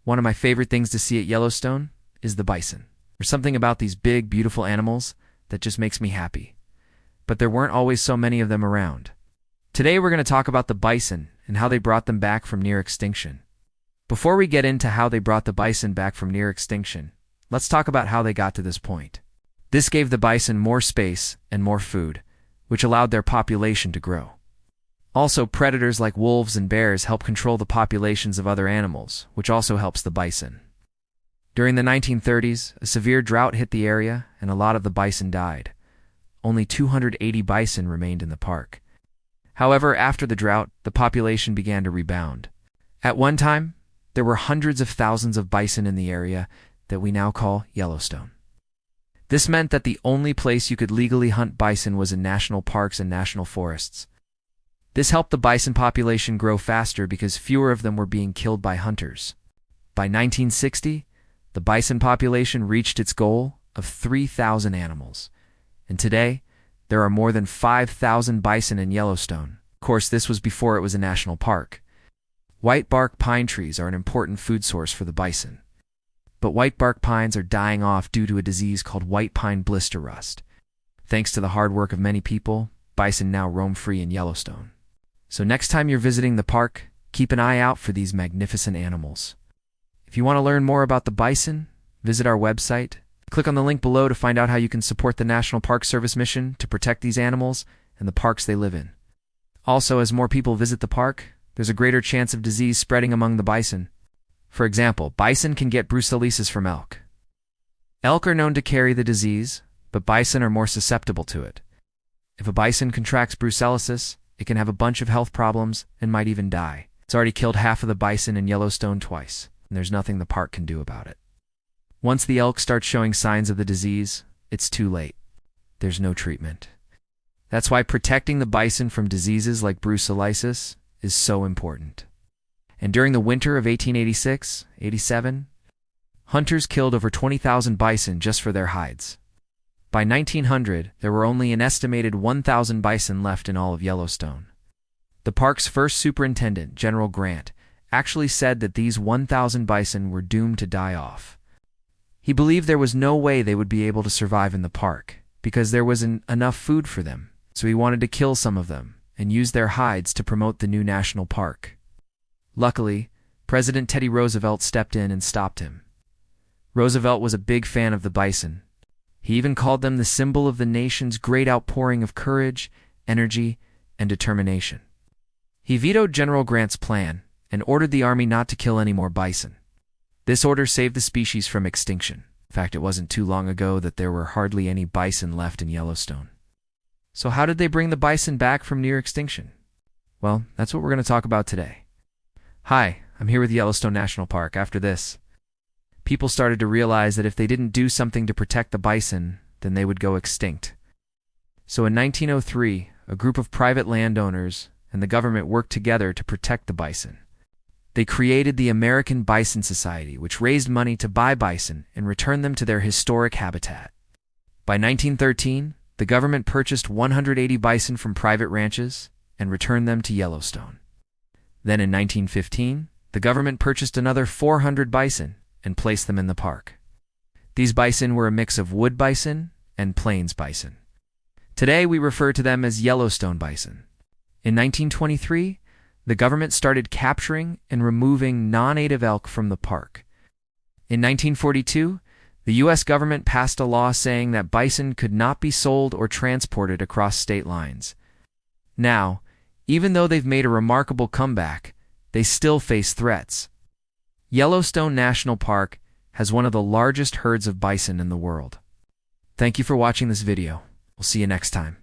One of my favorite things to see at Yellowstone is the bison. There's something about these big, beautiful animals that just makes me happy. But there weren't always so many of them around. Today we're going to talk about the bison and how they brought them back from near extinction. Before we get into how they brought the bison back from near extinction, let's talk about how they got to this point. This gave the bison more space and more food, which allowed their population to grow. Also, predators like wolves and bears help control the populations of other animals, which also helps the bison. During the 1930s, a severe drought hit the area and a lot of the bison died. Only 280 bison remained in the park. However, after the drought, the population began to rebound. At one time, there were hundreds of thousands of bison in the area that we now call Yellowstone. This meant that the only place you could legally hunt bison was in national parks and national forests. This helped the bison population grow faster because fewer of them were being killed by hunters. By 1960, the bison population reached its goal of 3,000 animals. And today, there are more than 5,000 bison in Yellowstone. Of course, this was before it was a national park. White bark pine trees are an important food source for the bison. But white bark pines are dying off due to a disease called white pine blister rust. Thanks to the hard work of many people, bison now roam free in Yellowstone. So next time you're visiting the park, keep an eye out for these magnificent animals. If you want to learn more about the bison, visit our website. Click on the link below to find out how you can support the National Park Service mission to protect these animals and the parks they live in. Also, as more people visit the park, there's a greater chance of disease spreading among the bison. For example, bison can get brucellosis from elk. Elk are known to carry the disease, but bison are more susceptible to it. If a bison contracts brucellosis, it can have a bunch of health problems and might even die. It's already killed half of the bison in Yellowstone twice, and there's nothing the park can do about it. Once the elk start showing signs of the disease, it's too late. There's no treatment. That's why protecting the bison from diseases like brucellosis is so important. And during the winter of 1886-87, hunters killed over 20,000 bison just for their hides. By 1900, there were only an estimated 1,000 bison left in all of Yellowstone. The park's first superintendent, General Grant, actually said that these 1,000 bison were doomed to die off. He believed there was no way they would be able to survive in the park because there wasn't enough food for them, so he wanted to kill some of them and use their hides to promote the new national park. Luckily, President Teddy Roosevelt stepped in and stopped him. Roosevelt was a big fan of the bison. He even called them the symbol of the nation's great outpouring of courage, energy, and determination. He vetoed General Grant's plan and ordered the army not to kill any more bison. This order saved the species from extinction. In fact, it wasn't too long ago that there were hardly any bison left in Yellowstone. So how did they bring the bison back from near extinction? Well, that's what we're going to talk about today. Hi, I'm here with Yellowstone National Park. After this, people started to realize that if they didn't do something to protect the bison, then they would go extinct. So in 1903, a group of private landowners and the government worked together to protect the bison. They created the American Bison Society, which raised money to buy bison and return them to their historic habitat. By 1913, the government purchased 180 bison from private ranches and returned them to Yellowstone. Then in 1915, the government purchased another 400 bison and placed them in the park. These bison were a mix of wood bison and plains bison. Today we refer to them as Yellowstone bison. In 1923, the government started capturing and removing non-native elk from the park. In 1942, the U.S. government passed a law saying that bison could not be sold or transported across state lines. Now, even though they've made a remarkable comeback, they still face threats. Yellowstone National Park has one of the largest herds of bison in the world. Thank you for watching this video. We'll see you next time.